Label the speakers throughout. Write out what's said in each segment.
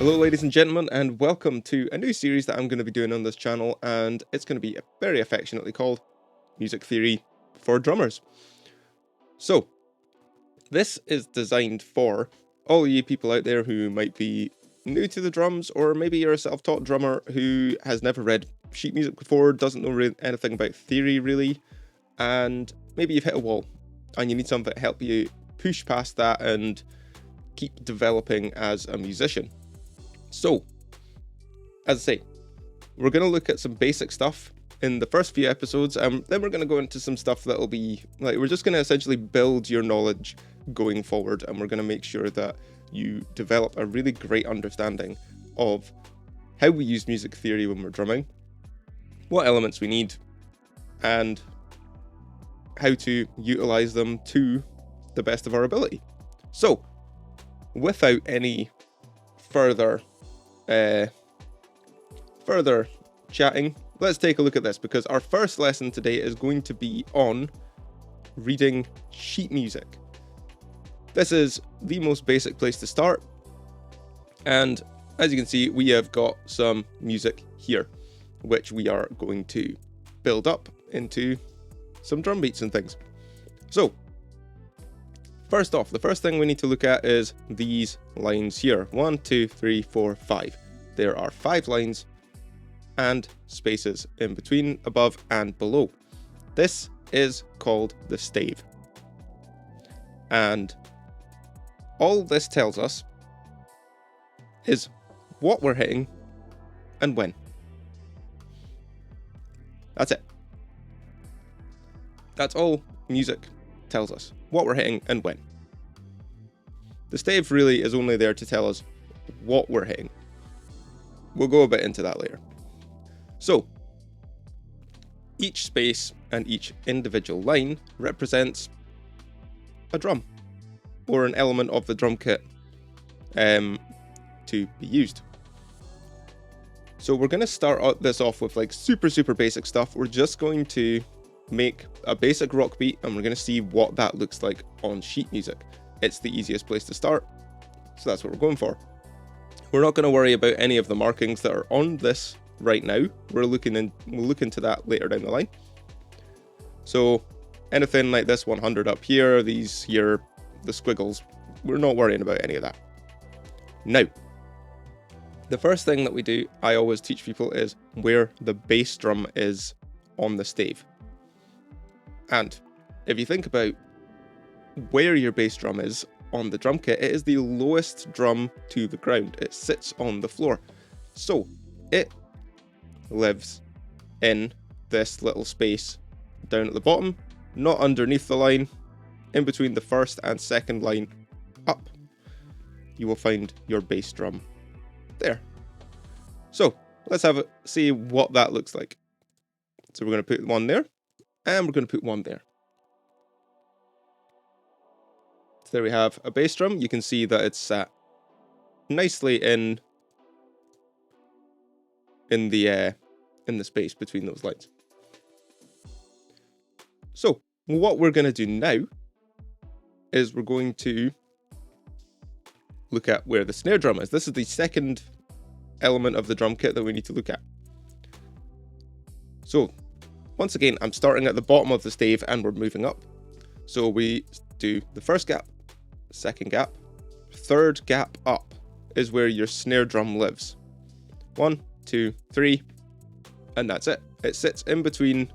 Speaker 1: Hello ladies and gentlemen, and welcome to a new series that I'm going to be doing on this channel, and it's going to be very affectionately called Music Theory for Drummers. So, this is designed for all you people out there who might be new to the drums, or maybe you're a self-taught drummer who has never read sheet music before, doesn't know anything about theory really, and maybe you've hit a wall and you need something to help you push past that and keep developing as a musician. So, as I say, we're going to look at some basic stuff in the first few episodes, and then we're going to go into some stuff that'll be, like, we're just going to essentially build your knowledge going forward, and we're going to make sure that you develop a really great understanding of how we use music theory when we're drumming, what elements we need, and how to utilize them to the best of our ability. So, without any further chatting, let's take a look at this, because our first lesson today is going to be on reading sheet music. This is the most basic place to start, and as you can see, we have got some music here, which we are going to build up into some drum beats and things. So, first off, the first thing we need to look at is these lines here. 1, 2, 3, 4, 5. There are 5 lines and spaces in between, above and below. This is called the stave. And all this tells us is what we're hitting and when. That's it. That's all music tells us, what we're hitting and when. The stave really is only there to tell us what we're hitting. We'll go a bit into that later. So, each space and each individual line represents a drum, or an element of the drum kit to be used. So we're going to start this off with like super basic stuff. We're just going to make a basic rock beat, and we're going to see what that looks like on sheet music. It's the easiest place to start, so that's what we're going for. We're not going to worry about any of the markings that are on this right now. We'll look into that later down the line. So anything like this 100 up here, these here, the squiggles, we're not worrying about any of that. Now, the first thing that we do, I always teach people, is where the bass drum is on the stave. And if you think about where your bass drum is on the drum kit, it is the lowest drum to the ground. It sits on the floor. So it lives in this little space down at the bottom, not underneath the line, in between the first and second line up. You will find your bass drum there. So let's see what that looks like. So we're going to put one there, and we're going to put one there. So there we have a bass drum. You can see that it's sat nicely in the space between those lines. So what we're going to do now is we're going to look at where the snare drum is. This is the second element of the drum kit that we need to look at. So once again, I'm starting at the bottom of the stave and we're moving up. So we do the first gap, second gap, third gap up is where your snare drum lives. 1, 2, 3, and that's it. It sits in between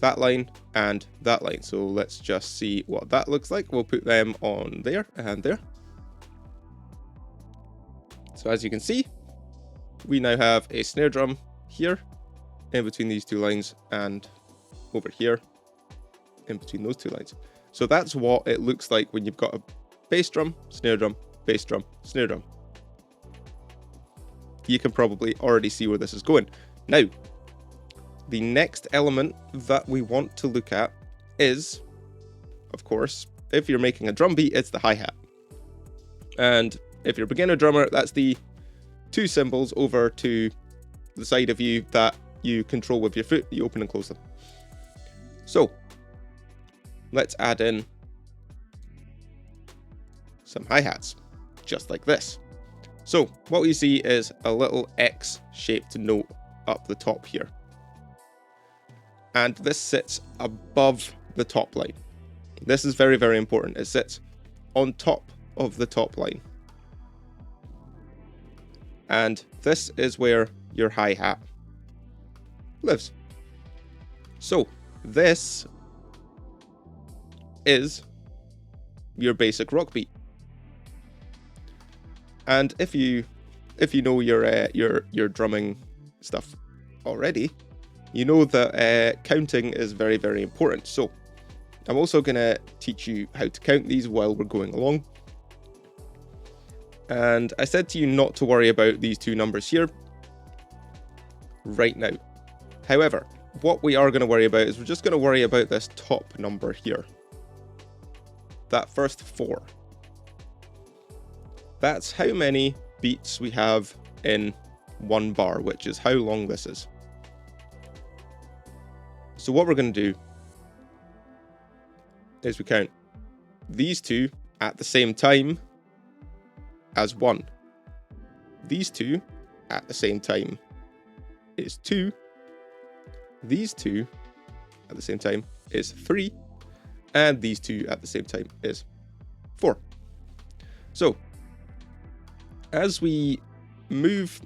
Speaker 1: that line and that line. So let's just see what that looks like. We'll put them on there and there. So as you can see, we now have a snare drum here in between these two lines, and over here in between those two lines. So that's what it looks like when you've got a bass drum, snare drum, bass drum, snare drum. You can probably already see where this is going. Now, the next element that we want to look at is, of course, if you're making a drum beat, it's the hi-hat. And if you're a beginner drummer, that's the 2 cymbals over to the side of you that you control with your foot. You open and close them. So let's add in some hi-hats, just like this. So what we see is a little X-shaped note up the top here. And this sits above the top line. This is very, very important. It sits on top of the top line. And this is where your hi-hat lives. So this is your basic rock beat. And if you know your drumming stuff already, you know that counting is very, very important. So I'm also going to teach you how to count these while we're going along. And I said to you not to worry about these two numbers here right now. However, what we are going to worry about is we're just going to worry about this top number here. That first 4. That's how many beats we have in one bar, which is how long this is. So what we're going to do is we count these two at the same time as 1. These two at the same time is 2. These two at the same time is 3. And these two at the same time is 4. So as we move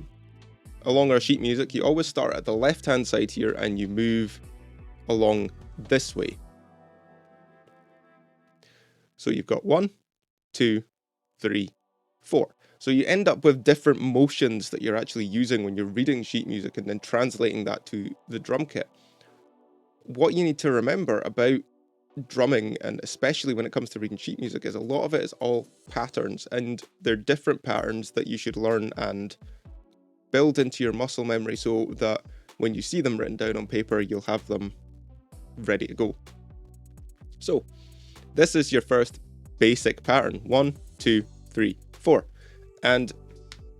Speaker 1: along our sheet music, you always start at the left-hand side here and you move along this way. So you've got 1, 2, 3, 4. So you end up with different motions that you're actually using when you're reading sheet music and then translating that to the drum kit. What you need to remember about drumming, and especially when it comes to reading sheet music, is a lot of it is all patterns, and they're different patterns that you should learn and build into your muscle memory so that when you see them written down on paper, you'll have them ready to go. So this is your first basic pattern: 1, 2, 3, 4. And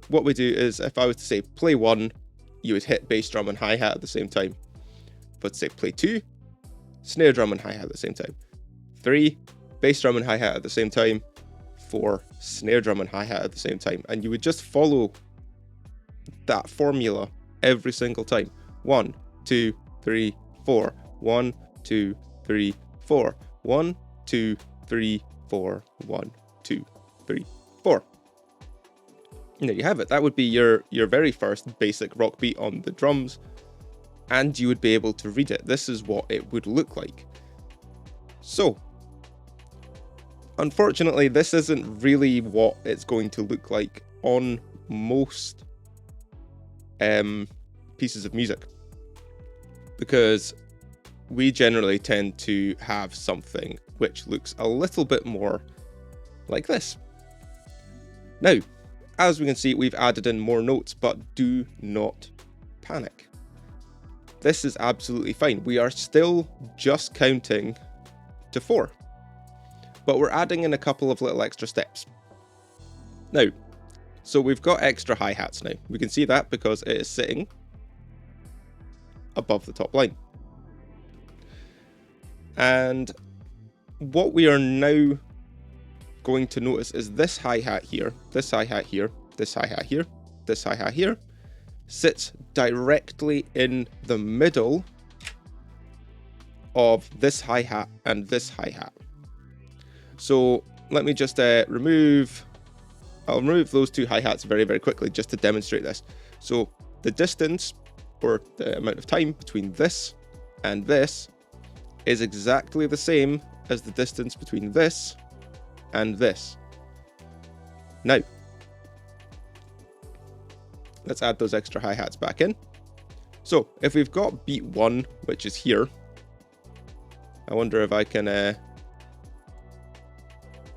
Speaker 1: what we do is, if I was to say play 1, you would hit bass drum and hi-hat at the same time. But say play 2, snare drum and hi-hat at the same time. 3, bass drum and hi-hat at the same time. 4, snare drum and hi-hat at the same time. And you would just follow that formula every single time. 1, 2, 3, 4. 1, 2, 3, 4. 1, 2, 3, 4. 1, 2, 3, 4. And there you have it. That would be your very first basic rock beat on the drums, and you would be able to read it. This is what it would look like. So, unfortunately, this isn't really what it's going to look like on most pieces of music, because we generally tend to have something which looks a little bit more like this. Now, as we can see, we've added in more notes, but do not panic. This is absolutely fine. We are still just counting to 4, but we're adding in a couple of little extra steps. Now, so we've got extra hi-hats now. We can see that because it is sitting above the top line. And what we are now going to notice is this hi-hat here, this hi-hat here, this hi-hat here, this hi-hat here, sits directly in the middle of this hi-hat and this hi-hat. So let me just I'll remove those two hi-hats very, very quickly just to demonstrate this. So the distance, or the amount of time between this and this, is exactly the same as the distance between this and this. Now, let's add those extra hi-hats back in. So if we've got beat 1, which is here, I wonder if I can,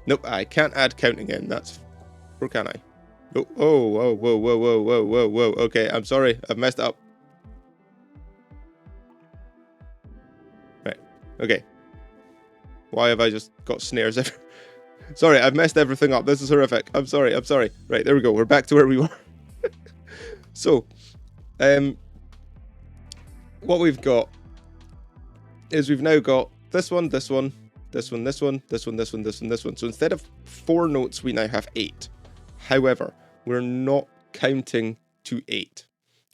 Speaker 1: nope, I can't add counting in, or can I? Oh, whoa, whoa, whoa, whoa, whoa, whoa, whoa, okay, I'm sorry, I've messed up. Right, okay. Why have I just got snares everywhere? Sorry, I've messed everything up. This is horrific. I'm sorry. Right, there we go. We're back to where we were. So, what we've got is we've now got this one, this one, this one, this one, this one, this one, this one, this one. So instead of 4 notes, we now have 8. However, we're not counting to 8.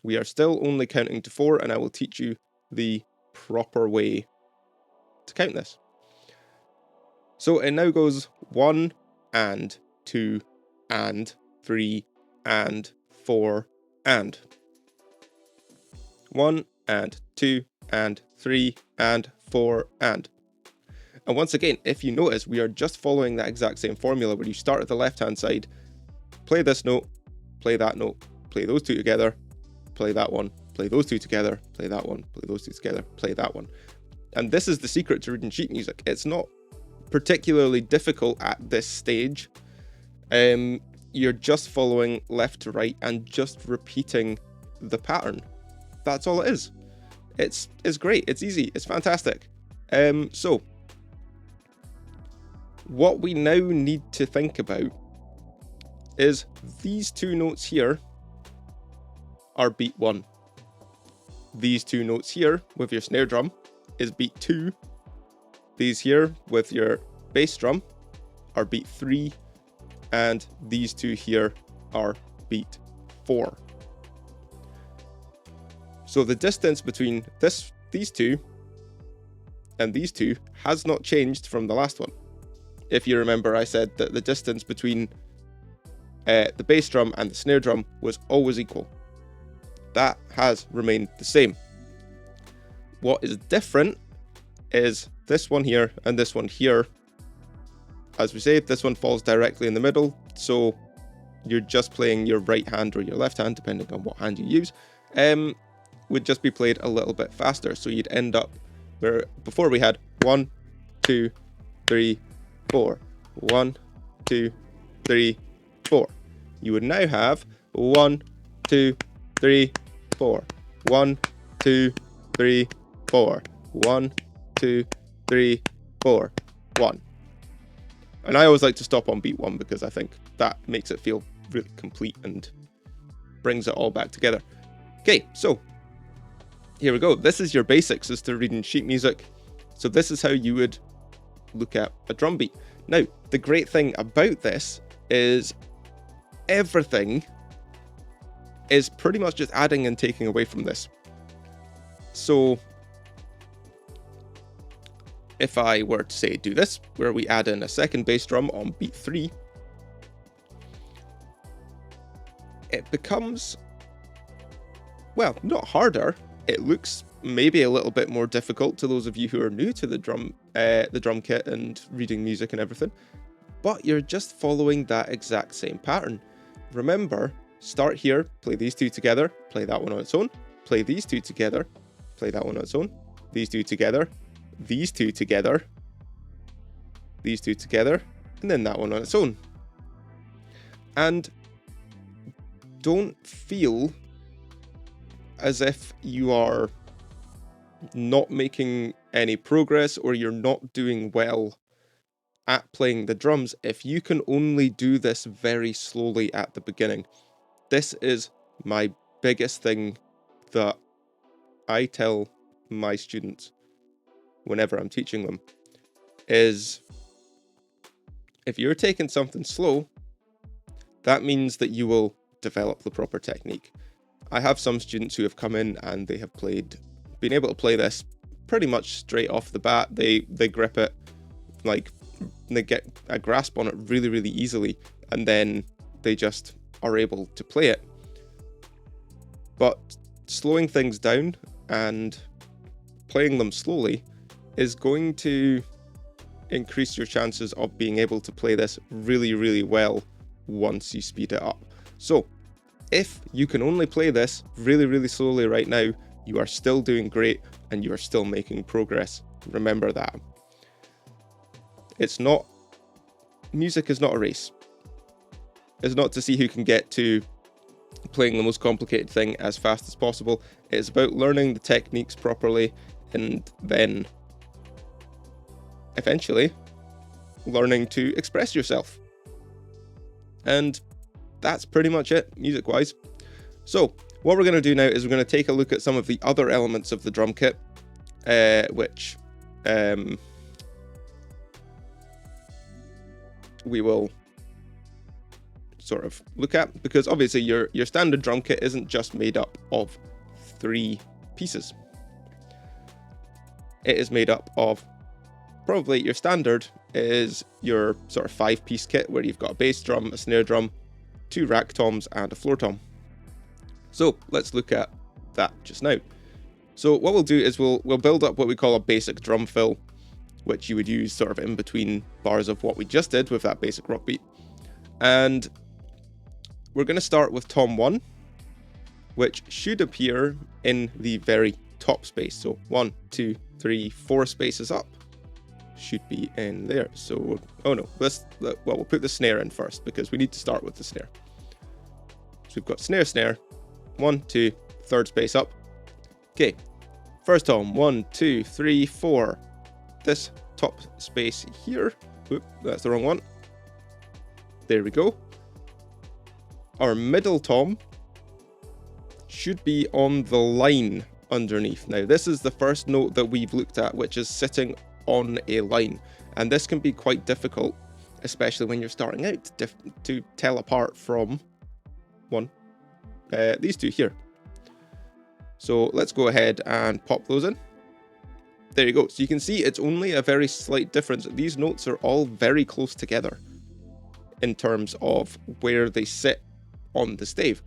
Speaker 1: We are still only counting to 4, and I will teach you the proper way to count this. So it now goes 1 and 2 and 3 and 4 and 1 and 2 and 3 and 4 and. And once again, if you notice, we are just following that exact same formula where you start at the left-hand side, play this note, play that note, play those two together, play that one, play those two together, play that one, play those two together, play that one. And this is the secret to reading sheet music. It's not particularly difficult at this stage. You're just following left to right and just repeating the pattern. That's all it is. It's great, it's easy, it's fantastic. So what we now need to think about is these two notes here are beat 1. These two notes here with your snare drum is beat 2. These here with your bass drum are beat 3. And these two here are beat 4. So the distance between these two and these two has not changed from the last one. If you remember, I said that the distance between the bass drum and the snare drum was always equal. That has remained the same. What is different is this one here and this one here. As we say, this one falls directly in the middle, so you're just playing your right hand or your left hand, depending on what hand you use, would just be played a little bit faster. So you'd end up where before we had 1, 2, 3, 4. 1, 2, 3, 4. You would now have 1, 2, 3, 4. 1, 2, 3, 4. 1, 2, 3, 4. 1. And I always like to stop on beat 1 because I think that makes it feel really complete and brings it all back together. Okay, so here we go. This is your basics as to reading sheet music. So this is how you would look at a drum beat. Now, the great thing about this is everything is pretty much just adding and taking away from this. So if I were to say do this, where we add in a second bass drum on beat 3, it becomes, well, not harder. It looks maybe a little bit more difficult to those of you who are new to the drum kit and reading music and everything, but you're just following that exact same pattern. Remember, start here, play these two together, play that one on its own, play these two together, play that one on its own, these two together, these two together, these two together, and then that one on its own. And don't feel as if you are not making any progress or you're not doing well at playing the drums if you can only do this very slowly at the beginning. This is my biggest thing that I tell my students whenever I'm teaching them, is if you're taking something slow, that means that you will develop the proper technique. I have some students who have come in and they have been able to play this pretty much straight off the bat. They grip it, like they get a grasp on it really, really easily, and then they just are able to play it. But slowing things down and playing them slowly is going to increase your chances of being able to play this really, really well once you speed it up. So if you can only play this really, really slowly right now, you are still doing great and you are still making progress. Remember that. Music is not a race. It's not to see who can get to playing the most complicated thing as fast as possible. It's about learning the techniques properly and then eventually learning to express yourself. And that's pretty much it, music-wise. So what we're going to do now is we're going to take a look at some of the other elements of the drum kit, which we will sort of look at, because obviously your standard drum kit isn't just made up of 3 pieces. It is made up of, probably your standard is your sort of 5-piece kit where you've got a bass drum, a snare drum, 2 rack toms and a floor tom. So let's look at that just now. So what we'll do is we'll build up what we call a basic drum fill, which you would use sort of in between bars of what we just did with that basic rock beat. And we're going to start with tom 1, which should appear in the very top space. So 1, 2, 3, 4 spaces up should be in there. So, oh no, we'll put the snare in first because we need to start with the snare. So we've got snare, snare, 1, 2, third space up. Okay, first tom, 1, 2, 3, 4. This top space here, whoop, that's the wrong one. There we go. Our middle tom should be on the line underneath. Now, this is the first note that we've looked at, which is sitting on a line. And this can be quite difficult, especially when you're starting out, to tell apart from these 2 here. So let's go ahead and pop those in. There you go. So you can see it's only a very slight difference. These notes are all very close together in terms of where they sit on the stave.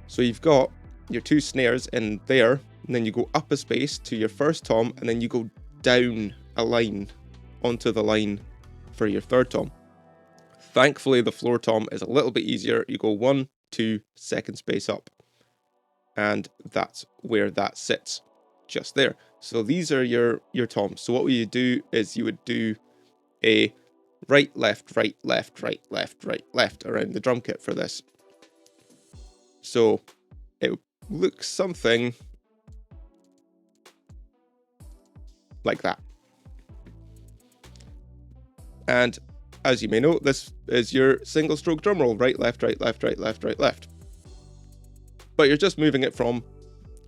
Speaker 1: So you've got your 2 snares in there, and then you go up a space to your first tom, and then you go down a line onto the line for your third tom. Thankfully, the floor tom is a little bit easier. You go 1, 2, second space up, and that's where that sits, just there. So these are your toms. So what you do is you would do a right, left, right, left, right, left, right, left around the drum kit for this. So it looks something like that. And as you may know, this is your single stroke drum roll, right, left, right, left, right, left, right, left. But you're just moving it from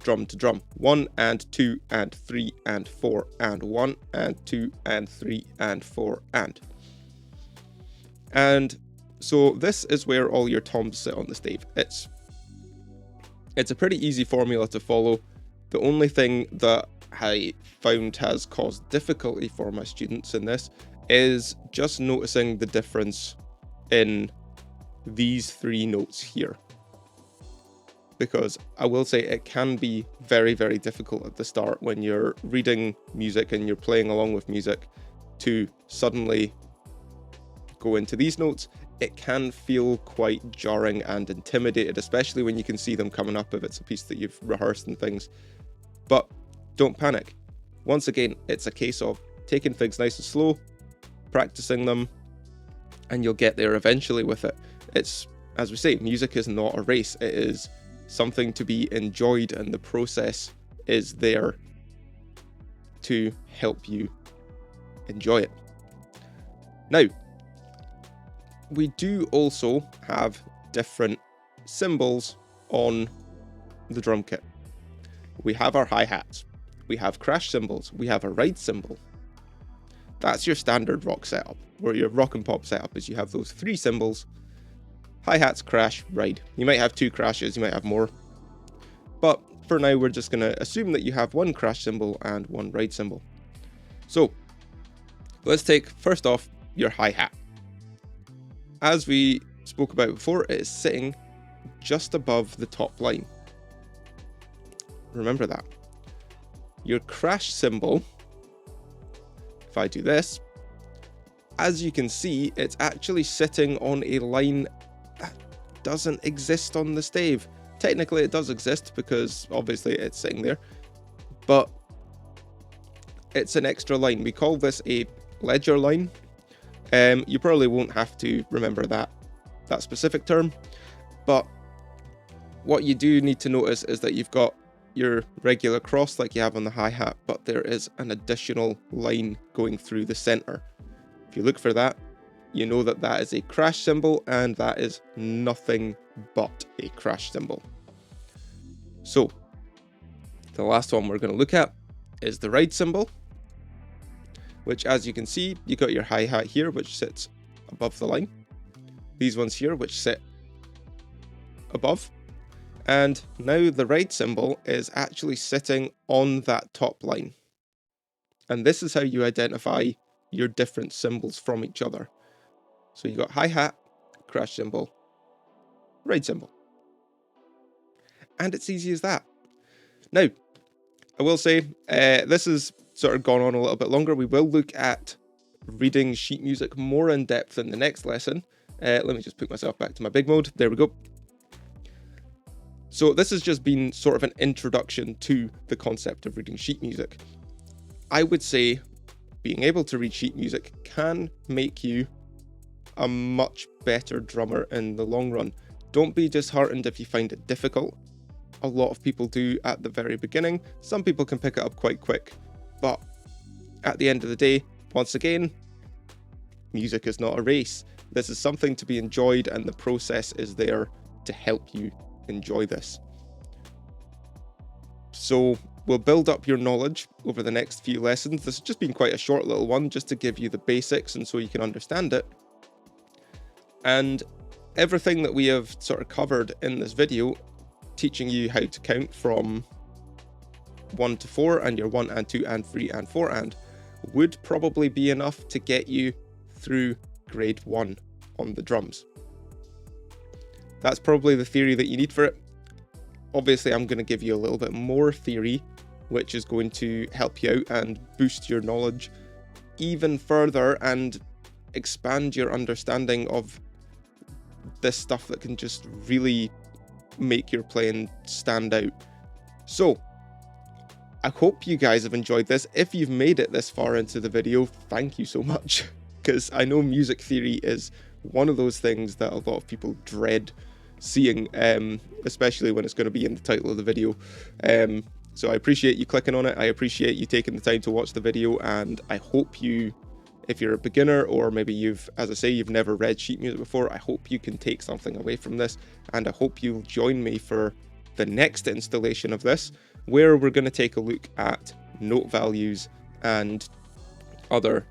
Speaker 1: drum to drum. 1 and 2 and 3 and 4 and 1 and 2 and 3 and 4 and. And so this is where all your toms sit on the stave. It's a pretty easy formula to follow. The only thing that I found has caused difficulty for my students in this is just noticing the difference in these 3 notes here. Because I will say it can be very, very difficult at the start when you're reading music and you're playing along with music to suddenly go into these notes. It can feel quite jarring and intimidated, especially when you can see them coming up if it's a piece that you've rehearsed and things. But don't panic. Once again, it's a case of taking things nice and slow, practicing them, and you'll get there eventually with it. It's, as we say, music is not a race. It is something to be enjoyed, and the process is there to help you enjoy it. Now, we do also have different cymbals on the drum kit. We have our hi-hats, we have crash cymbals, we have a ride cymbal. That's your standard rock setup, or your rock and pop setup, is you have those 3 cymbals: hi-hats, crash, ride. You might have 2 crashes, you might have more. But for now, we're just going to assume that you have 1 crash cymbal and 1 ride cymbal. So let's take, first off, your hi-hat. As we spoke about before, it is sitting just above the top line. Remember that. Your crash cymbal, if I do this, as you can see, it's actually sitting on a line that doesn't exist on the stave. Technically it does exist because obviously it's sitting there, but it's an extra line. We call this a ledger line. You probably won't have to remember that specific term, but what you do need to notice is that you've got your regular cross like you have on the hi-hat, but there is an additional line going through the center. If you look for that, you know that that is a crash cymbal, and that is nothing but a crash cymbal. So the last one we're going to look at is the ride cymbal, which, as you can see, you got your hi-hat here, which sits above the line. these ones here, which sit above. And now the ride cymbal is actually sitting on that top line. And this is how you identify your different cymbals from each other. So you got hi-hat, crash cymbal, ride cymbal. And it's easy as that. Now, I will say, this has sort of gone on a little bit longer. We will look at reading sheet music more in depth in the next lesson. Let me just put myself back to my big mode. There we go. So this has just been sort of an introduction to the concept of reading sheet music. I would say being able to read sheet music can make you a much better drummer in the long run. Don't be disheartened if you find it difficult. A lot of people do at the very beginning. Some people can pick it up quite quick. But at the end of the day, once again, music is not a race. This is something to be enjoyed, and the process is there to help you enjoy this. So we'll build up your knowledge over the next few lessons. This has just been quite a short little one, just to give you the basics and so you can understand it. And everything that we have sort of covered in this video, teaching you how to count from 1 to 4 and your 1 and 2 and 3 and 4 and, would probably be enough to get you through grade 1 on the drums. That's probably the theory that you need for it. Obviously, I'm going to give you a little bit more theory, which is going to help you out and boost your knowledge even further and expand your understanding of this stuff that can just really make your playing stand out. So, I hope you guys have enjoyed this. If you've made it this far into the video, thank you so much, because I know music theory is one of those things that a lot of people dread seeing, especially when it's going to be in the title of the video. So I appreciate you clicking on it. I appreciate you taking the time to watch the video, and I hope you, if you're a beginner or maybe you've, as I say, you've never read sheet music before, I hope you can take something away from this, and I hope you'll join me for the next installation of this, where we're going to take a look at note values and other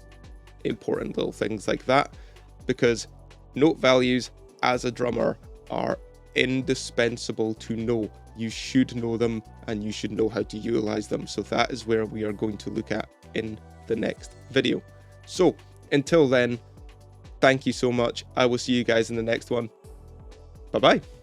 Speaker 1: important little things like that, because note values as a drummer are indispensable to know. You should know them and you should know how to utilize them. So that is where we are going to look at in the next video. So until then, thank you so much. I will see you guys in the next one. Bye bye.